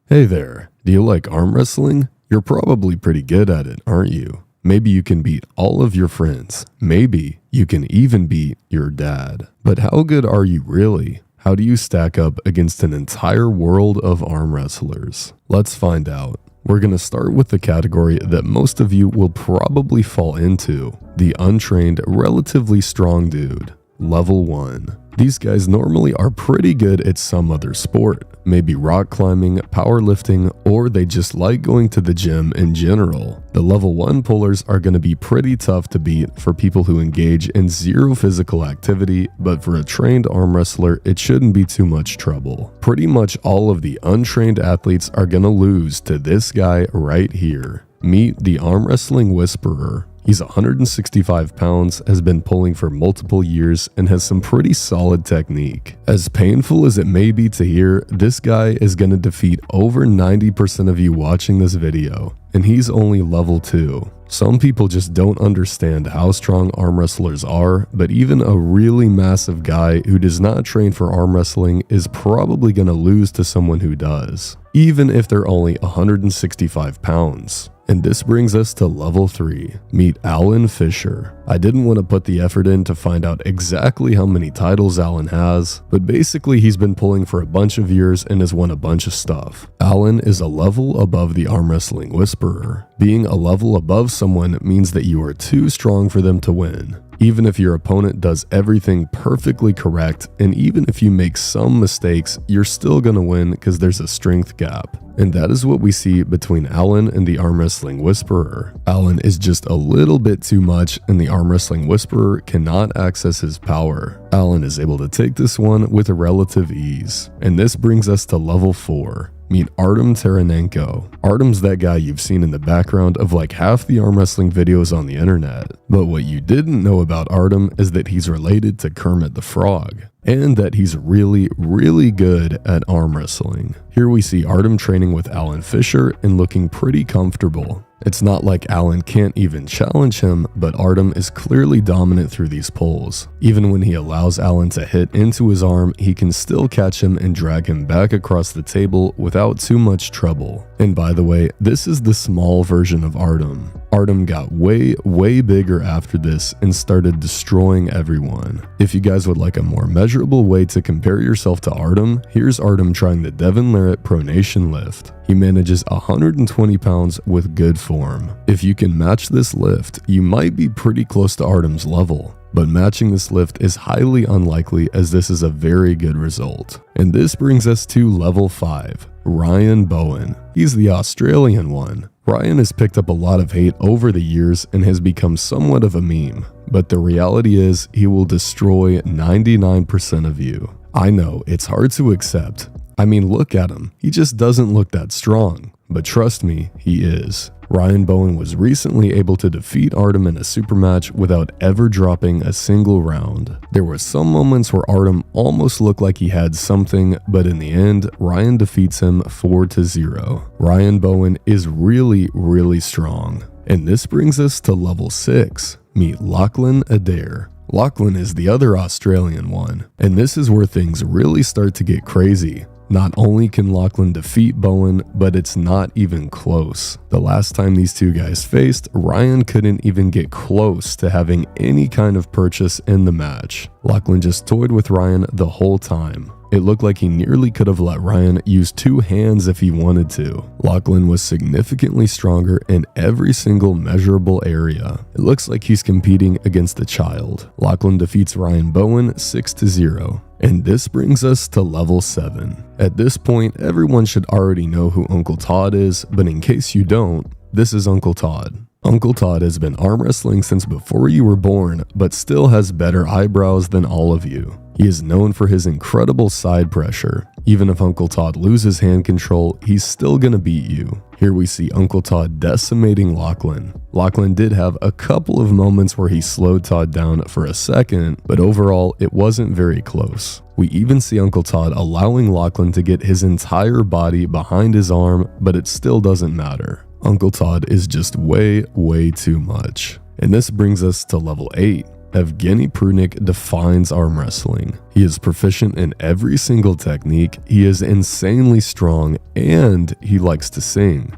Hey there, do you like arm wrestling? You're probably pretty good at it, aren't you? Maybe you can beat all of your friends. Maybe you can even beat your dad. But how good are you really? How do you stack up against an entire world of arm wrestlers? Let's find out. We're going to start with the category that most of you will probably fall into, the untrained, relatively strong dude. Level 1. These guys normally are pretty good at some other sport, maybe rock climbing, powerlifting, or they just like going to the gym in general. The level 1 pullers are going to be pretty tough to beat for people who engage in zero physical activity, but for a trained arm wrestler, it shouldn't be too much trouble. Pretty much all of the untrained athletes are going to lose to this guy right here. Meet the arm wrestling whisperer. He's 165 pounds, has been pulling for multiple years, and has some pretty solid technique. As painful as it may be to hear, this guy is going to defeat over 90% of you watching this video, and he's only level 2. Some people just don't understand how strong arm wrestlers are, but even a really massive guy who does not train for arm wrestling is probably going to lose to someone who does, even if they're only 165 pounds. And this brings us to level 3. Meet Alan Fisher. I didn't want to put the effort in to find out exactly how many titles Alan has, but basically he's been pulling for a bunch of years and has won a bunch of stuff. Alan is a level above the arm wrestling whisperer. Being a level above someone means that you are too strong for them to win. Even if your opponent does everything perfectly correct, and even if you make some mistakes, you're still gonna win because there's a strength gap. And that is what we see between Alan and the arm wrestling whisperer. Alan is just a little bit too much, and the arm wrestling whisperer cannot access his power. Alan is able to take this one with a relative ease. And this brings us to level 4. Meet Artem Taranenko. Artem's that guy you've seen in the background of like half the arm wrestling videos on the internet. But what you didn't know about Artem is that he's related to Kermit the Frog, and that he's really, really good at arm wrestling. Here we see Artem training with Alan Fisher and looking pretty comfortable. It's not like Alan can't even challenge him, but Artem is clearly dominant through these pulls. Even when he allows Alan to hit into his arm, he can still catch him and drag him back across the table without too much trouble. And by the way, this is the small version of Artem. Artem got way bigger after this and started destroying everyone. If you guys would like a more measurable way to compare yourself to Artem, here's Artem trying the Devin Larratt pronation lift. He manages 120 pounds with good form. If you can match this lift, you might be pretty close to Artem's level. But matching this lift is highly unlikely, as this is a very good result. And this brings us to level 5, Ryan Bowen. He's the Australian one. Ryan has picked up a lot of hate over the years and has become somewhat of a meme. But the reality is, he will destroy 99% of you. I know, it's hard to accept. I mean, look at him. He just doesn't look that strong. But trust me, he is. Ryan Bowen was recently able to defeat Artem in a super match without ever dropping a single round. There were some moments where Artem almost looked like he had something, but in the end, Ryan defeats him 4-0. Ryan Bowen is really strong. And this brings us to level 6. Meet Lachlan Adair. Lachlan is the other Australian one, and this is where things really start to get crazy. Not only can Lachlan defeat Bowen, but it's not even close. The last time these two guys faced, Ryan couldn't even get close to having any kind of purchase in the match. Lachlan just toyed with Ryan the whole time. It looked like he nearly could have let Ryan use 2 hands if he wanted to. Lachlan was significantly stronger in every single measurable area. It looks like he's competing against a child. Lachlan defeats Ryan Bowen 6-0. And this brings us to level 7. At this point, everyone should already know who Uncle Todd is, but in case you don't, this is Uncle Todd. Uncle Todd has been arm wrestling since before you were born, but still has better eyebrows than all of you. He is known for his incredible side pressure. Even if Uncle Todd loses hand control, he's still gonna beat you. Here we see Uncle Todd decimating Lachlan. Lachlan did have a couple of moments where he slowed Todd down for a second, but overall it wasn't very close. We even see Uncle Todd allowing Lachlan to get his entire body behind his arm, but it still doesn't matter. Uncle Todd is just way too much. And this brings us to level 8. Evgeny Prudnik defines arm wrestling. He is proficient in every single technique, he is insanely strong, and he likes to sing.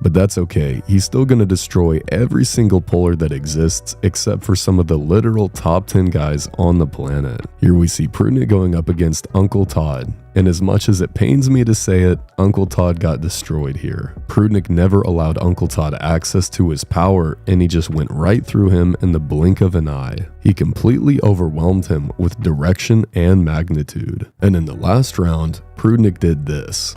But that's okay, he's still gonna destroy every single puller that exists except for some of the literal top 10 guys on the planet. Here we see Prudnik going up against Uncle Todd. And as much as it pains me to say it, Uncle Todd got destroyed here. Prudnik never allowed Uncle Todd access to his power, and he just went right through him in the blink of an eye. He completely overwhelmed him with direction and magnitude. And in the last round, Prudnik did this.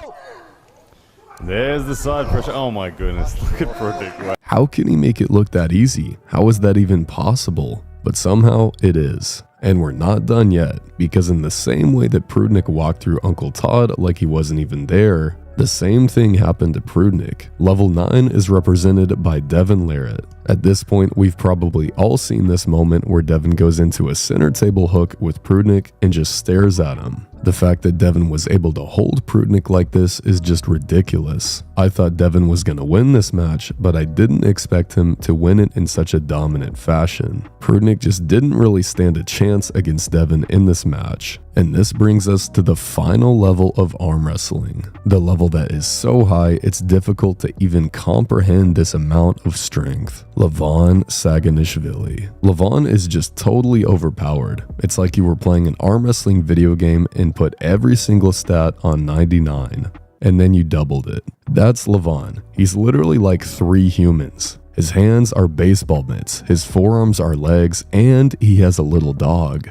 There's the side pressure. Oh my goodness, look at Prudnik. How can he make it look that easy? How is that even possible? But somehow it is. And we're not done yet, because in the same way that Prudnik walked through Uncle Todd like he wasn't even there, the same thing happened to Prudnik. Level 9 is represented by Devin Larratt. At this point, we've probably all seen this moment where Devin goes into a center table hook with Prudnik and just stares at him. The fact that Devin was able to hold Prudnik like this is just ridiculous. I thought Devin was gonna win this match, but I didn't expect him to win it in such a dominant fashion. Prudnik just didn't really stand a chance against Devin in this match. And this brings us to the final level of arm wrestling. The level that is so high, it's difficult to even comprehend this amount of strength. Levon Saganishvili. Levon is just totally overpowered. It's like you were playing an arm wrestling video game and put every single stat on 99. And then you doubled it. That's Levon. He's literally like 3 humans. His hands are baseball mitts, his forearms are legs, and he has a little dog.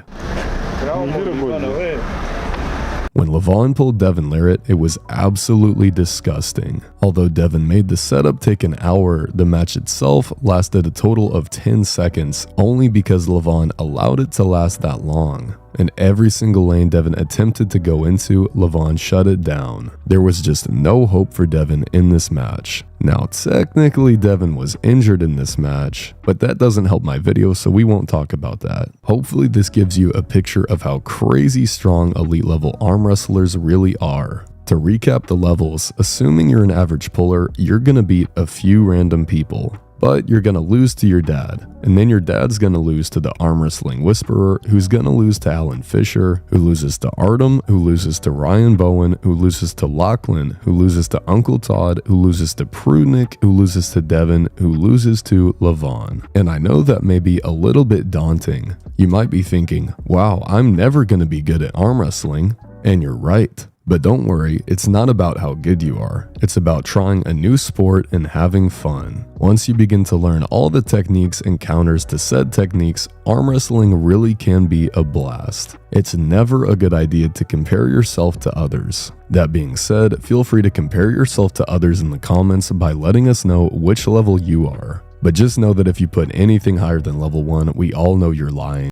When Levon pulled Devin Larratt, it was absolutely disgusting. Although Devin made the setup take an hour, the match itself lasted a total of 10 seconds, only because Levon allowed it to last that long. And every single lane Devin attempted to go into, Levon shut it down. There was just no hope for Devin in this match. Now, technically Devin was injured in this match, but that doesn't help my video, so we won't talk about that. Hopefully this gives you a picture of how crazy strong elite level arm wrestlers really are. To recap the levels, assuming you're an average puller, you're gonna beat a few random people. But you're gonna lose to your dad, and then your dad's gonna lose to the arm wrestling whisperer, who's gonna lose to Alan Fisher, who loses to Artem, who loses to Ryan Bowen, who loses to Lachlan, who loses to Uncle Todd, who loses to Prudnik, who loses to Devin, who loses to Levon. And I know that may be a little bit daunting. You might be thinking, wow, I'm never gonna be good at arm wrestling. And you're right. But don't worry, it's not about how good you are. It's about trying a new sport and having fun. Once you begin to learn all the techniques and counters to said techniques, arm wrestling really can be a blast. It's never a good idea to compare yourself to others. That being said, feel free to compare yourself to others in the comments by letting us know which level you are. But just know that if you put anything higher than level 1, we all know you're lying.